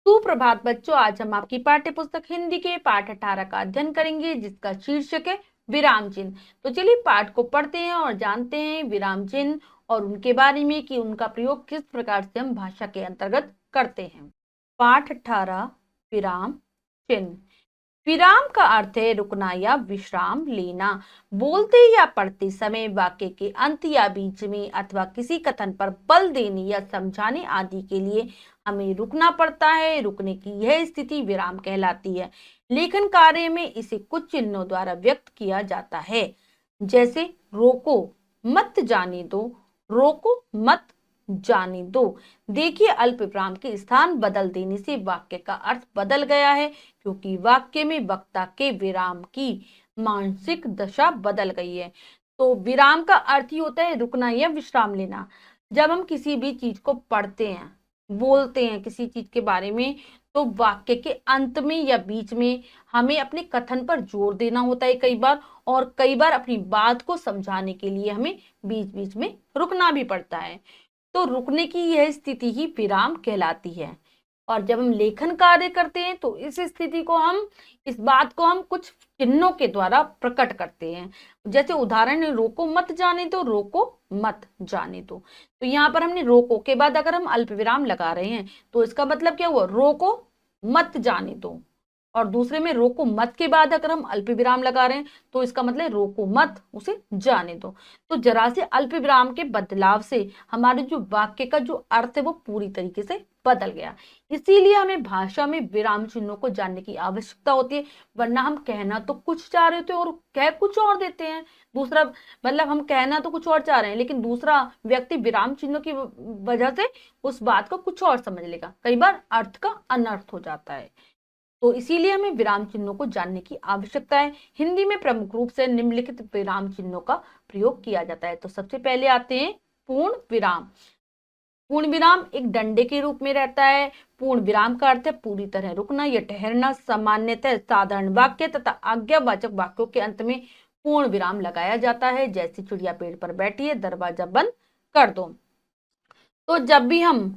सुप्रभात बच्चों, आज हम आपकी पाठ्य पुस्तक हिंदी के पाठ 18 का अध्ययन करेंगे, जिसका शीर्षक है विराम चिन्ह। तो चलिए पाठ को पढ़ते हैं और जानते हैं विराम चिन्ह और उनके बारे में कि उनका प्रयोग किस प्रकार से हम भाषा के अंतर्गत करते हैं। पाठ 18 विराम चिन्ह। विराम का अर्थ है रुकना या विश्राम लेना। बोलते या पढ़ते समय वाक्य के अंत या बीच में अथवा किसी कथन पर बल देने या समझाने आदि के लिए हमें रुकना पड़ता है। रुकने की यह स्थिति विराम कहलाती है। लेखन कार्य में इसे कुछ चिन्हों द्वारा व्यक्त किया जाता है, जैसे रोको, मत जाने दो, रोको मत जाने दो। देखिए, अल्प विराम के स्थान बदल देने से वाक्य का अर्थ बदल गया है, क्योंकि वाक्य में वक्ता के विराम की मानसिक दशा बदल गई है। तो विराम का अर्थ ही होता है रुकना या विश्राम लेना। जब हम किसी भी चीज को पढ़ते हैं, बोलते हैं किसी चीज के बारे में, तो वाक्य के अंत में या बीच में हमें अपने कथन पर जोर देना होता है कई बार, और कई बार अपनी बात को समझाने के लिए हमें बीच बीच में रुकना भी पड़ता है। तो रुकने की यह स्थिति ही विराम कहलाती है। और जब हम लेखन कार्य करते हैं तो इस स्थिति को हम, इस बात को हम कुछ चिन्हों के द्वारा प्रकट करते हैं। जैसे उदाहरण है, रोको मत जाने दो, रोको मत जाने दो। तो यहाँ पर हमने रोको के बाद अगर हम अल्प विराम लगा रहे हैं तो इसका मतलब क्या हुआ, रोको मत जाने दो। और दूसरे में रोको मत के बाद अगर हम अल्प विराम लगा रहे हैं तो इसका मतलब रोको मत, उसे जाने दो। तो जरा से अल्प विराम के बदलाव से हमारे जो वाक्य का जो अर्थ है वो पूरी तरीके से बदल गया। इसीलिए हमें भाषा में विराम चिन्हों को जानने की आवश्यकता होती है, वरना हम कहना तो कुछ चाह रहे होते हैं और कह कुछ और देते हैं। दूसरा मतलब हम कहना तो कुछ और चाह रहे हैं, लेकिन दूसरा व्यक्ति विराम चिन्हों की वजह से उस बात को कुछ और समझ लेगा। कई बार अर्थ का अनर्थ हो जाता है। तो इसीलिए हमें विराम चिन्हों को जानने की आवश्यकता है। हिंदी में प्रमुख रूप से निम्नलिखित विराम चिन्हों का प्रयोग किया जाता है। तो सबसे पहले आते हैं पूर्ण विराम। पूर्ण विराम एक डंडे के रूप में रहता है। पूर्ण विराम का अर्थ है पूरी तरह रुकना या ठहरना। सामान्यतः साधारण वाक्य तथा आज्ञावाचक वाक्यों के अंत में पूर्ण विराम लगाया जाता है, जैसे चिड़िया पेड़ पर बैठी है, दरवाजा बंद कर दो। तो जब भी हम,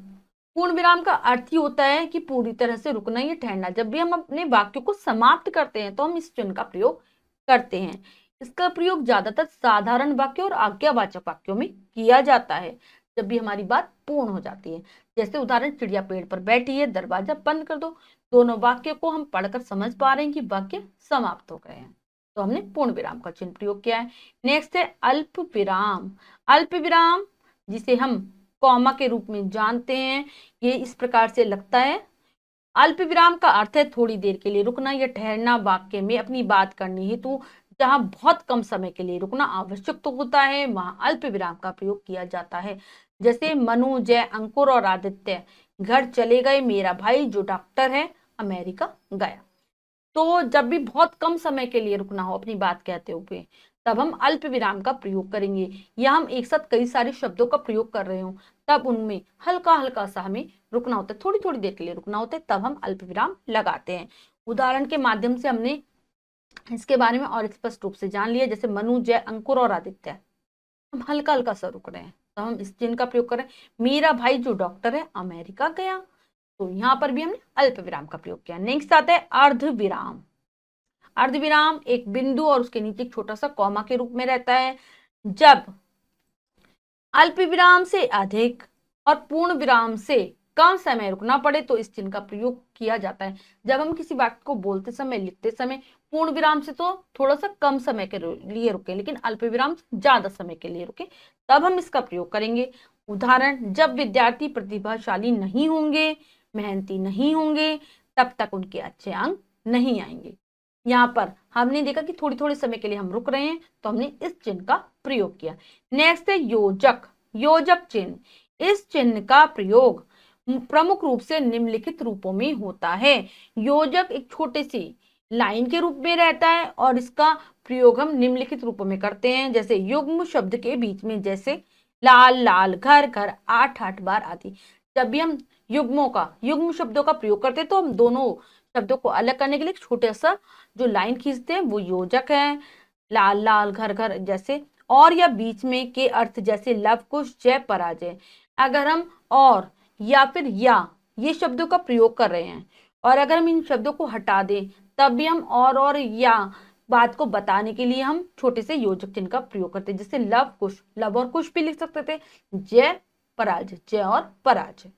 पूर्ण विराम का अर्थ ही होता है कि पूरी तरह से रुकना या ठहरना। जब भी हम अपने वाक्य को समाप्त करते हैं तो हम इस चिन्ह का प्रयोग करते हैं। इसका प्रयोग ज्यादातर साधारण वाक्य और आज्ञावाचक वाक्यों में किया जाता है, जब भी हमारी बात पूर्ण हो जाती है। जैसे उदाहरण, चिड़िया पेड़ पर बैठी है, दरवाजा बंद कर दो। दोनों वाक्य को हम पढ़कर समझ पा रहे हैं कि वाक्य समाप्त हो गए हैं, तो हमने पूर्ण विराम का चिन्ह प्रयोग किया है। नेक्स्ट है अल्प विराम। अल्प विराम, जिसे हम कॉमा के रूप में जानते हैं, ये इस प्रकार से लगता है। अल्प विराम का अर्थ है थोड़ी देर के लिए रुकना या ठहरना। वाक्य में अपनी बात करने हेतु जहां बहुत कम समय के लिए रुकना आवश्यक तो होता है, वहां अल्प विराम का प्रयोग किया जाता है। जैसे मनु, जय, अंकुर और आदित्य घर चले गए, मेरा भाई जो डॉक्टर है अमेरिका गया। तो जब भी बहुत कम समय के लिए रुकना हो अपनी बात कहते हुए, तब हम अल्प विराम का प्रयोग करेंगे। या हम एक साथ कई सारे शब्दों का प्रयोग कर रहे हो, तब उनमें हल्का हल्का सा हमें रुकना होता है, थोड़ी थोड़ी देर के लिए रुकना होता है, तब हम अल्प विराम लगाते हैं। उदाहरण के माध्यम से हमने इसके बारे में और स्पष्ट रूप से जान लिया। जैसे मनु, जय, अंकुर और आदित्य, हम हल्का हल्का सा रुक रहे हैं, तो हम इस चिन्ह का प्रयोग करें। मेरा भाई जो डॉक्टर है अमेरिका गया, तो यहाँ पर भी हमने अल्प विराम का प्रयोग किया। नेक्स्ट आता है अर्ध विराम। अर्ध विराम एक बिंदु और उसके नीचे एक छोटा सा कॉमा के रूप में रहता है। जब अल्प विराम से अधिक और पूर्ण विराम से कम समय रुकना पड़े तो इस चिन्ह का प्रयोग किया जाता है। जब हम किसी वाक्य को बोलते समय, लिखते समय पूर्ण विराम से तो थोड़ा सा कम समय के लिए रुके, लेकिन अल्प विराम से ज्यादा समय के लिए रुके, तब हम इसका प्रयोग करेंगे। उदाहरण, जब विद्यार्थी प्रतिभाशाली नहीं होंगे, मेहनती नहीं होंगे, तब तक उनके अच्छे अंक नहीं आएंगे। यहाँ पर हमने देखा कि थोड़ी थोड़ी समय के लिए हम रुक रहे हैं, तो हमने इस चिन्ह का प्रयोग किया। नेक्स्ट है योजक। योजक चिन्ह, इस चिन्ह का प्रयोग प्रमुख रूप से निम्नलिखित रूपों में होता है। योजक एक छोटी सी लाइन के रूप में रहता है और इसका प्रयोग हम निम्नलिखित रूपों में करते हैं। जैसे युग्म शब्द के बीच में, जैसे लाल लाल, घर घर, आठ आठ बार आदि। जब भी हम युग्म शब्दों का प्रयोग करते हैं तो हम दोनों शब्दों को अलग करने के लिए छोटा सा जो लाइन खींचते हैं वो योजक है। लाल लाल, घर घर जैसे, और या बीच में के अर्थ जैसे लव कुश, जय, पराजय। अगर हम और या फिर ये शब्दों का प्रयोग कर रहे हैं, और अगर हम इन शब्दों को हटा दें तब भी हम और या बात को बताने के लिए हम छोटे से योजक चिन्ह का प्रयोग करते हैं। जैसे लव कुश, लव और कुश भी लिख सकते थे, जय पराजय, जय और पराजय।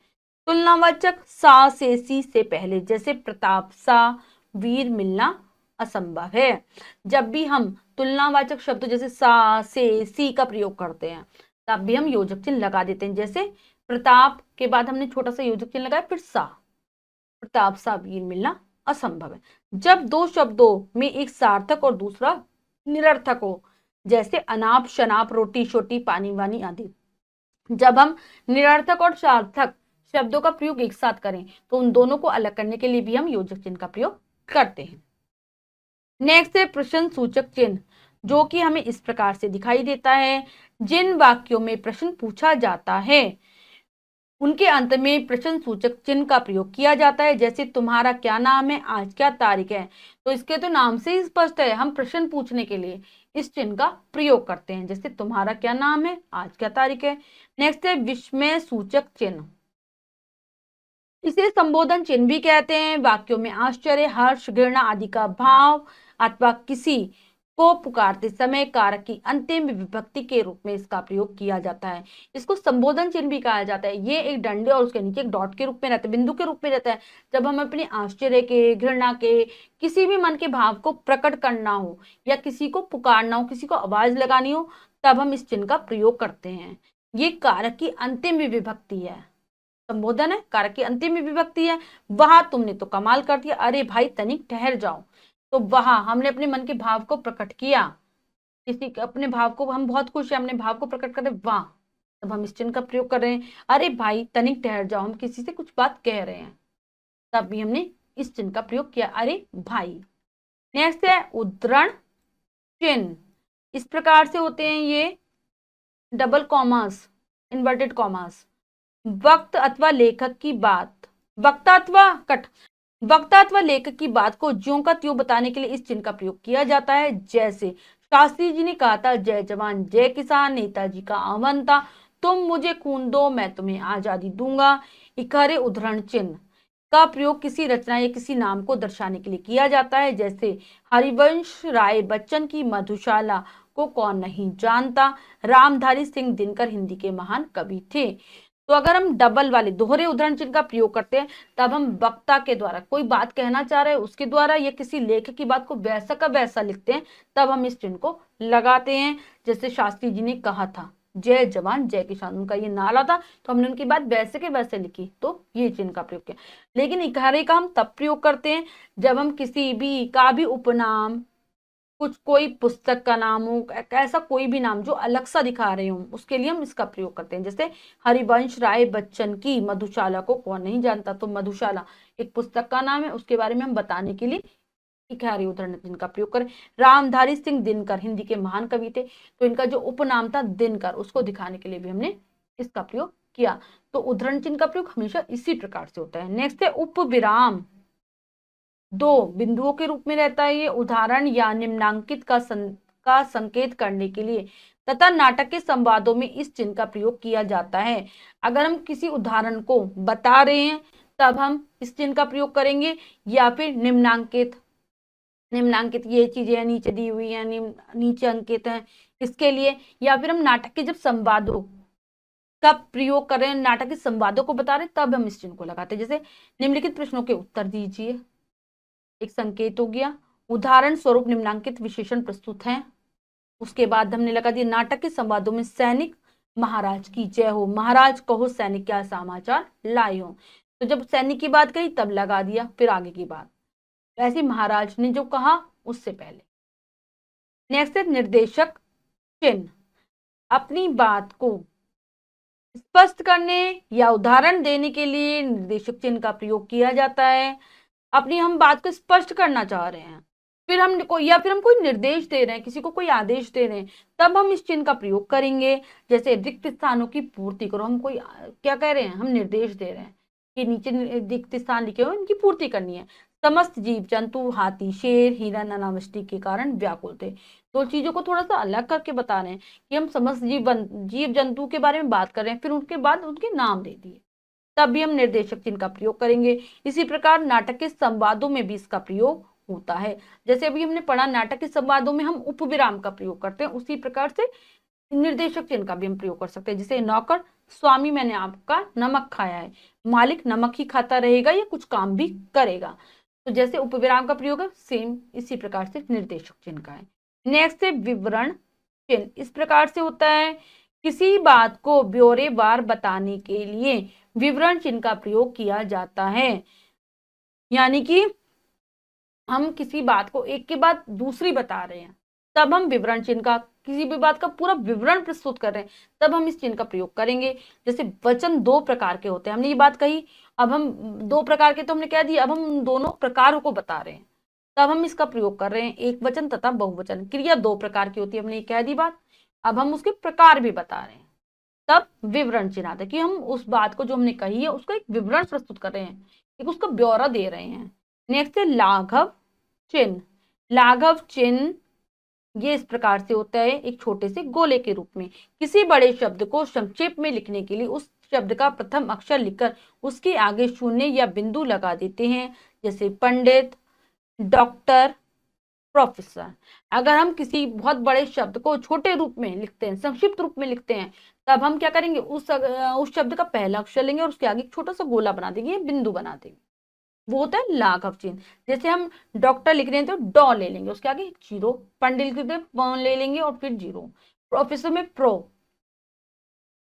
तुलनावाचक सा से सी से पहले, जैसे प्रताप सा वीर मिलना असंभव है। जब भी हम तुलनावाचक शब्द जैसे सा से सी का प्रयोग करते हैं तब भी हम योजक चिन्ह लगा देते हैं। जैसे प्रताप के बाद हमने छोटा सा योजक चिन्ह लगाया, फिर सा, प्रताप सा वीर मिलना असंभव है। जब दो शब्दों में एक सार्थक और दूसरा निरर्थक हो, जैसे अनाप शनाप रोटी शोटी पानी वानी आदि, जब हम निरर्थक और सार्थक शब्दों का प्रयोग एक साथ करें तो उन दोनों को अलग करने के लिए भी हम योजक चिन्ह का प्रयोग करते हैं। नेक्स्ट है प्रश्न सूचक चिन्ह, जो कि हमें इस प्रकार से दिखाई देता है। जिन वाक्यों में प्रश्न पूछा जाता है उनके अंत में प्रश्न सूचक चिन्ह का प्रयोग किया जाता है। जैसे तुम्हारा क्या नाम है, आज क्या तारीख है, तो इसके तो नाम से ही स्पष्ट है हम प्रश्न पूछने के लिए इस चिन्ह का प्रयोग करते हैं। जैसे तुम्हारा क्या नाम है, आज क्या तारीख है। नेक्स्ट है विस्मय सूचक चिन्ह, इसे संबोधन चिन्ह भी कहते हैं। वाक्यों में आश्चर्य, हर्ष, घृणा आदि का भाव अथवा किसी को पुकारते समय कारक की अंतिम विभक्ति के रूप में इसका प्रयोग किया जाता है। इसको संबोधन चिन्ह भी कहा जाता है। ये एक डंडे और उसके नीचे एक डॉट के रूप में रहता है, बिंदु के रूप में रहता है। जब हम अपने आश्चर्य के, घृणा के, किसी भी मन के भाव को प्रकट करना हो या किसी को पुकारना हो, किसी को आवाज लगानी हो, तब हम इस चिन्ह का प्रयोग करते हैं। ये कारक की अंतिम विभक्ति है, संबोधन है, कारक की अंतिम विभक्ति है। वहां तुमने तो कमाल कर दिया, अरे भाई तनिक ठहर जाओ, तो वहां हमने अपने मन के भाव को प्रकट किया, किसी अपने भाव को, हम बहुत खुश हैं, अपने भाव को प्रकट कर रहे, वाह, तब हम इस चिन्ह का प्रयोग कर रहे हैं। अरे भाई तनिक ठहर जाओ, हम किसी से कुछ बात कह रहे हैं, तब भी हमने इस चिन्ह का प्रयोग किया, अरे भाई। नेक्स्ट है उद्धरण चिन्ह, इस प्रकार से होते हैं ये, डबल कॉमास, इन्वर्टेड कॉमास। वक्त अथवा लेखक की बात, वक्ता अथवा लेखक की बात को ज्यों का त्यों बताने के लिए इस चिन्ह का प्रयोग किया जाता है। जैसे शास्त्री जी ने कहा था, जय जवान जय किसान, नेताजी का आह्वान था, तुम मुझे खून दो मैं तुम्हें आजादी दूंगा। इकहरे उद्धरण चिन्ह का प्रयोग किसी रचना या किसी नाम को दर्शाने के लिए किया जाता है। जैसे हरिवंश राय बच्चन की मधुशाला को कौन नहीं जानता, रामधारी सिंह दिनकर हिंदी के महान कवि थे। तो अगर हम डबल वाले दोहरे उद्धरण चिन्ह का प्रयोग करते हैं तब हम वक्ता के द्वारा कोई बात कहना चाह रहे हैं उसके द्वारा या किसी लेखक की बात को वैसा का वैसा लिखते हैं, तब हम इस चिन्ह को लगाते हैं। जैसे शास्त्री जी ने कहा था, जय जवान जय किसान, उनका ये नारा था, तो हमने उनकी बात वैसे के वैसे लिखी, तो ये चिन्ह का प्रयोग किया। लेकिन इकहरे का हम तब प्रयोग करते हैं जब हम किसी भी का भी उपनाम, कुछ कोई पुस्तक का नाम हो, ऐसा कोई भी नाम जो अलग सा दिखा रहे हो, उसके लिए हम इसका प्रयोग करते हैं। जैसे हरिवंश राय बच्चन की मधुशाला को कौन नहीं जानता, तो मधुशाला एक पुस्तक का नाम है, उसके बारे में हम बताने के लिए इकहरे उद्धरण चिन्ह का प्रयोग करें। रामधारी सिंह दिनकर हिंदी के महान कवि थे, तो इनका जो उपनाम था दिनकर, उसको दिखाने के लिए भी हमने इसका प्रयोग किया। तो उद्धरण चिन्ह का प्रयोग हमेशा इसी प्रकार से होता है। नेक्स्ट है उपविराम, दो बिंदुओं के रूप में रहता है। ये उदाहरण या निम्नांकित का संकेत करने के लिए तथा नाटक के संवादों में इस चिन्ह का प्रयोग किया जाता है। अगर हम किसी उदाहरण को बता रहे हैं तब हम इस चिन्ह का प्रयोग करेंगे, या फिर निम्नांकित ये चीजें नीचे दी हुई हैं, नीचे अंकित हैं, इसके लिए, या फिर हम नाटक के जब संवादों का प्रयोग कर रहे हैं, नाटक के संवादों को बता रहे हैं, तब हम इस चिन्ह को लगाते हैं। जैसे निम्नलिखित प्रश्नों के उत्तर दीजिए, एक संकेत हो गया। उदाहरण स्वरूप निम्नांकित विशेषण प्रस्तुत हैं, उसके बाद हमने लगा दिया नाटक के संवादों में सैनिक महाराज की जय हो, महाराज कहो सैनिक क्या समाचार लाए हो, तो जब सैनिक की बात कही तब लगा दिया, फिर आगे की बात, वैसे महाराज ने जो कहा उससे पहले। नेक्स्ट है निर्देशक चिन्ह, अपनी बात को स्पष्ट करने या उदाहरण देने के लिए निर्देशक चिन्ह का प्रयोग किया जाता है। अपनी हम बात को स्पष्ट करना चाह रहे हैं, फिर हम कोई निर्देश दे रहे हैं, किसी को कोई आदेश दे रहे हैं, तब हम इस चिन्ह का प्रयोग करेंगे। जैसे रिक्त स्थानों की पूर्ति करो, हम कोई क्या कह रहे हैं, हम निर्देश दे रहे हैं कि नीचे रिक्त स्थान लिखे हुए इनकी पूर्ति करनी है। समस्त जीव जंतु हाथी शेर हिरन अनावृष्टि के कारण व्याकुल थे, दो चीजों को थोड़ा सा अलग करके बता रहे हैं कि हम समस्त जीव जंतु के बारे में बात कर रहे हैं, फिर उनके बाद उनके नाम दे दिए। तब भी हम निर्देशक चिन्ह का प्रयोग करेंगे। इसी प्रकार नाटक के संवादों में भी इसका प्रयोग होता है। जैसे अभी हमने पढ़ा नाटक के संवादों में हम उपविराम का प्रयोग करते हैं, उसी प्रकार से निर्देशक चिन्ह का भी हम प्रयोग कर सकते हैं। जैसे नौकर, स्वामी मैंने आपका नमक खाया है, मालिक नमक ही खाता रहेगा या कुछ काम भी करेगा। तो जैसे उपविराम का प्रयोग है, सेम इसी प्रकार से निर्देशक चिन्ह का है। नेक्स्ट है विवरण चिन्ह। इस प्रकार से होता है, किसी बात को ब्यौरेवार बताने के लिए विवरण चिन्ह का प्रयोग किया जाता है। यानी कि हम किसी बात को एक के बाद दूसरी बता रहे हैं, तब हम विवरण चिन्ह का, किसी भी बात का पूरा विवरण प्रस्तुत कर रहे हैं, तब हम इस चिन्ह का प्रयोग करेंगे। जैसे वचन दो प्रकार के होते हैं, हमने ये बात कही, अब हम दो प्रकार के तो हमने कह दिया, अब हम दोनों प्रकारों को बता रहे हैं, तब हम इसका प्रयोग कर रहे हैं। एक वचन तथा बहुवचन क्रिया दो प्रकार की होती है, हमने ये कह दी बात, अब हम उसके प्रकार भी बता रहे हैं, तब विवरण चिन्ह आता है कि हम उस बात को जो हमने कही है उसका एक विवरण प्रस्तुत कर रहे हैं, एक उसका ब्यौरा दे रहे हैं। नेक्स्ट है लाघव चिन्ह। लाघव चिन्ह ये इस प्रकार से होता है, एक छोटे से गोले के रूप में किसी बड़े शब्द को संक्षेप में लिखने के लिए उस शब्द का प्रथम अक्षर लिखकर उसके आगे शून्य या बिंदु लगा देते हैं। जैसे पंडित, डॉक्टर, प्रोफेसर। अगर हम किसी बहुत बड़े शब्द को छोटे रूप में लिखते हैं, संक्षिप्त रूप में लिखते हैं, तब हम क्या करेंगे, उस शब्द का पहला अक्षर लेंगे और उसके आगे एक छोटा सा गोला बना देंगे, बिंदु बना देंगे, वो होता है लाघव चिन्ह। जैसे हम डॉक्टर लिख रहे हैं तो डॉ ले लेंगे, उसके आगे जीरो, पंडित लिख रहे हैं प ले लेंगे और फिर जीरो, प्रोफेसर में प्रो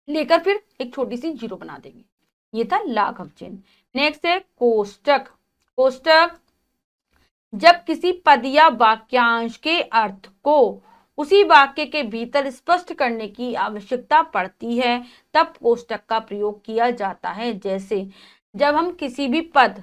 लेकर फिर एक छोटी सी जीरो बना देंगे, ये था लाघव चिन्ह। नेक्स्ट है कोष्टक। कोष्टक जब किसी पद या वाक्यांश के अर्थ को उसी वाक्य के भीतर स्पष्ट करने की आवश्यकता पड़ती है, तब कोष्टक का प्रयोग किया जाता है। जैसे जब हम किसी भी पद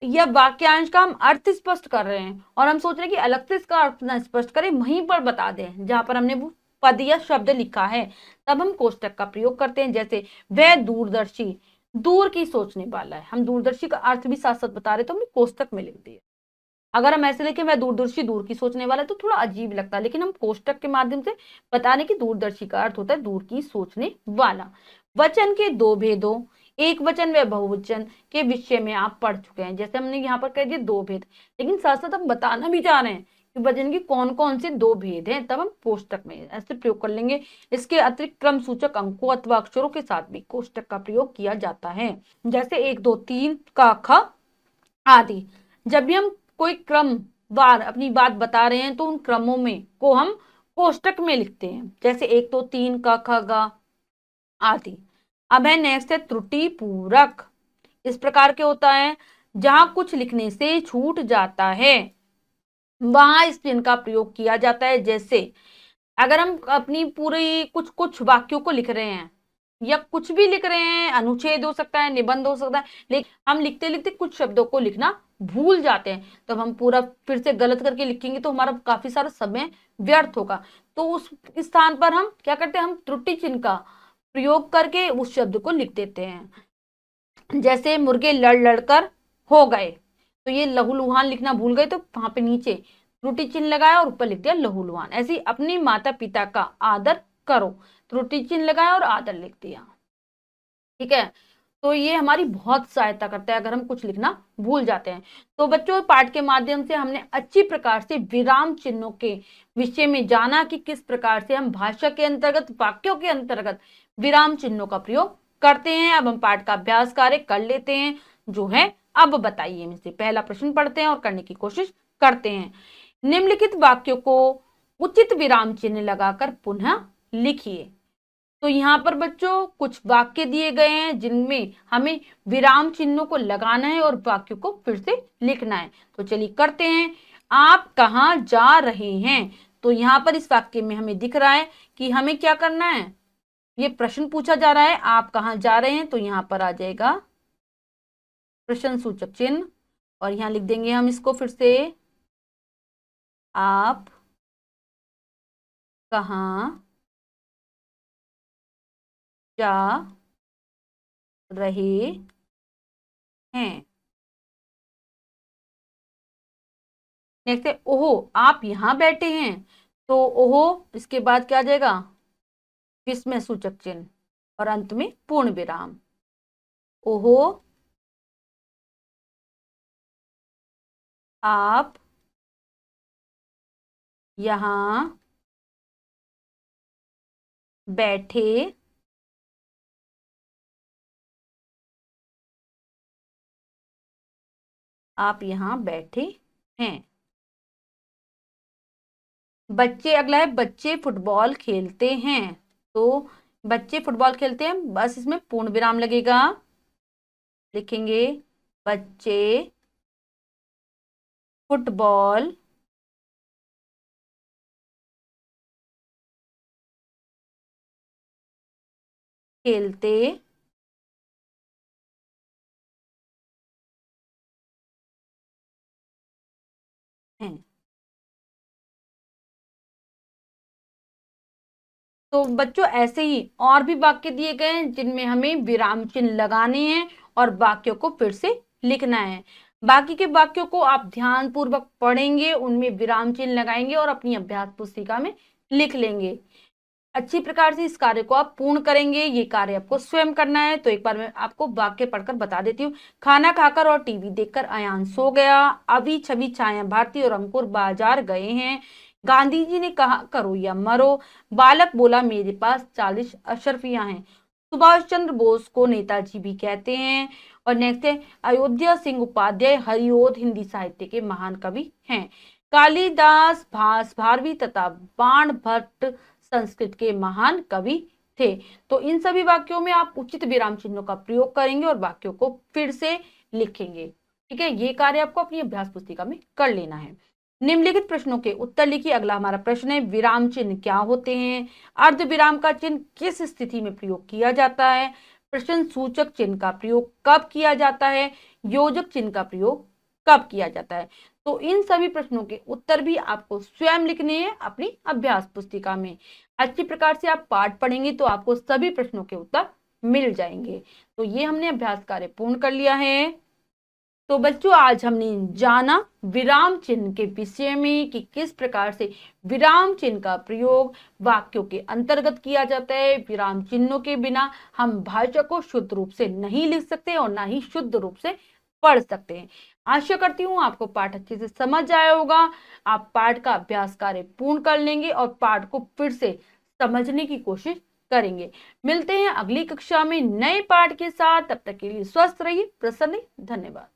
या वाक्यांश का हम अर्थ स्पष्ट कर रहे हैं और हम सोच रहे हैं कि अलग से इसका अर्थ ना स्पष्ट करें, वहीं पर बता दें जहां पर हमने वो पद या शब्द लिखा है, तब हम कोष्टक का प्रयोग करते हैं। जैसे वह दूरदर्शी, दूर की सोचने वाला है, हम दूरदर्शी का अर्थ भी साथ साथ बता रहे तो हमने कोष्टक में लिख दिया। अगर हम ऐसे लिखें वह दूरदर्शी दूर की सोचने वाला है तो थोड़ा अजीब लगता है, लेकिन हम कोष्टक के माध्यम से बता रहे कि दूरदर्शी का अर्थ होता है दूर की सोचने वाला। वचन के दो भेदों, एक वचन व बहुवचन के विषय में आप पढ़ चुके हैं। जैसे हमने यहाँ पर कह दिया दो भेद, लेकिन साथ साथ हम बताना भी चाह रहे हैं कि वचन के कौन कौन से दो भेद हैं, तब हम कोष्टक में ऐसे प्रयोग कर लेंगे। इसके अतिरिक्त क्रम सूचक अंकों अथवा अक्षरों के साथ भी कोष्टक का प्रयोग किया जाता है। जैसे 1 2 3 क ख आदि। जब भी हम कोई क्रम वार अपनी बात बता रहे हैं तो उन क्रमों में को हम कोष्टक में लिखते हैं। जैसे 1 2 3 क ख ग आदि। अब है नेक्स्ट है त्रुटि पूरक। इस प्रकार के होता है, जहां कुछ लिखने से छूट जाता है वहां इस चिन्ह का प्रयोग किया जाता है। जैसे अगर हम अपनी पूरी कुछ कुछ वाक्यों को लिख रहे हैं या कुछ भी लिख रहे हैं, अनुच्छेद हो सकता है, निबंध हो सकता है, लेकिन हम लिखते लिखते कुछ शब्दों को लिखना भूल जाते हैं, तब हम पूरा फिर से गलत करके लिखेंगे तो हमारा काफी सारा समय व्यर्थ होगा। तो उस स्थान पर हम क्या करते हैं, हम त्रुटि चिन्ह का प्रयोग करके उस शब्द को लिख देते हैं। जैसे मुर्गे लड़ लड़कर हो गए, तो ये लहूलुहान लिखना भूल गए तो वहां पे नीचे त्रुटि चिन्ह लगाया और ऊपर लिख दिया लहूलुहान। ऐसे ही अपने माता पिता का आदर करो, त्रुटि चिन्ह लगाया और आदर लिख दिया। ठीक है, तो ये हमारी बहुत सहायता करता है अगर हम कुछ लिखना भूल जाते हैं। तो बच्चों, पाठ के माध्यम से हमने अच्छी प्रकार से विराम चिन्हों के विषय में जाना कि किस प्रकार से हम भाषा के अंतर्गत, वाक्यों के अंतर्गत विराम चिन्हों का प्रयोग करते हैं। अब हम पाठ का अभ्यास कार्य कर लेते हैं, जो है अब बताइए इनमें से पहला प्रश्न पढ़ते हैं और करने की कोशिश करते हैं। निम्नलिखित वाक्यों को उचित विराम चिन्ह लगाकर पुनः लिखिए। तो यहाँ पर बच्चों कुछ वाक्य दिए गए हैं जिनमें हमें विराम चिन्हों को लगाना है और वाक्यों को फिर से लिखना है। तो चलिए करते हैं। आप कहाँ जा रहे हैं, तो यहाँ पर इस वाक्य में हमें दिख रहा है कि हमें क्या करना है, ये प्रश्न पूछा जा रहा है आप कहाँ जा रहे हैं, तो यहाँ पर आ जाएगा प्रश्न सूचक चिन्ह और यहाँ लिख देंगे हम इसको फिर से, आप कहाँ जा रहे हैं। नेक्स्ट है ओहो आप यहाँ बैठे हैं, तो ओहो इसके बाद क्या आ जाएगा, विस्मय सूचक चिन्ह और अंत में पूर्ण विराम। ओहो, आप यहाँ बैठे आप यहाँ बैठे हैं। बच्चे, अगला है बच्चे फुटबॉल खेलते हैं। तो बच्चे फुटबॉल खेलते हैं, बस इसमें पूर्ण विराम लगेगा। लिखेंगे बच्चे फुटबॉल खेलते हैं। तो बच्चों ऐसे ही और भी वाक्य दिए गए हैं जिनमें हमें विराम चिन्ह लगाने हैं और वाक्यों को फिर से लिखना है। बाकी के वाक्यों को आप ध्यान पूर्वक पढ़ेंगे, उनमें विराम चिन्ह लगाएंगे और अपनी अभ्यास पुस्तिका में लिख लेंगे। अच्छी प्रकार से इस कार्य को आप पूर्ण करेंगे। ये कार्य आपको स्वयं करना है। तो एक बार मैं आपको वाक्य पढ़कर बता देती हूँ। खाना खाकर और टीवी देखकर अयान सो गया। अभी छवि, छाया, भारती और अंकुर बाजार गए हैं। गांधी जी ने कहा करो या मरो। बालक बोला मेरे पास 40 अशर्फियां हैं। सुभाष चंद्र बोस को नेताजी भी कहते हैं। और नेक्स्ट है अयोध्या सिंह उपाध्याय हरिओद हिंदी साहित्य के महान कवि हैं। कालिदास, भास, भारवी तथा बाण भट्ट संस्कृत के महान कवि थे। तो इन सभी वाक्यों में आप उचित विराम चिन्हों का प्रयोग करेंगे और वाक्यों को फिर से लिखेंगे। ठीक है, ये कार्य आपको अपनी अभ्यास पुस्तिका में कर लेना है। निम्नलिखित प्रश्नों के उत्तर लिखिए। अगला हमारा प्रश्न है विराम चिन्ह क्या होते हैं। अर्ध विराम का चिन्ह किस स्थिति में प्रयोग किया जाता है। प्रश्न सूचक चिन्ह का प्रयोग कब किया जाता है। योजक चिन्ह का प्रयोग कब किया जाता है। तो इन सभी प्रश्नों के उत्तर भी आपको स्वयं लिखने हैं अपनी अभ्यास पुस्तिका में। अच्छी प्रकार से आप पाठ पढ़ेंगे तो आपको सभी प्रश्नों के उत्तर मिल जाएंगे। तो ये हमने अभ्यास कार्य पूर्ण कर लिया है। तो बच्चों आज हमने जाना विराम चिन्ह के विषय में कि किस प्रकार से विराम चिन्ह का प्रयोग वाक्यों के अंतर्गत किया जाता है। विराम चिन्हों के बिना हम भाषा को शुद्ध रूप से नहीं लिख सकते और ना ही शुद्ध रूप से पढ़ सकते हैं। आशा करती हूँ आपको पाठ अच्छे से समझ आया होगा। आप पाठ का अभ्यास कार्य पूर्ण कर लेंगे और पाठ को फिर से समझने की कोशिश करेंगे। मिलते हैं अगली कक्षा में नए पाठ के साथ। तब तक के लिए स्वस्थ रहिए, प्रसन्न रहिए। धन्यवाद।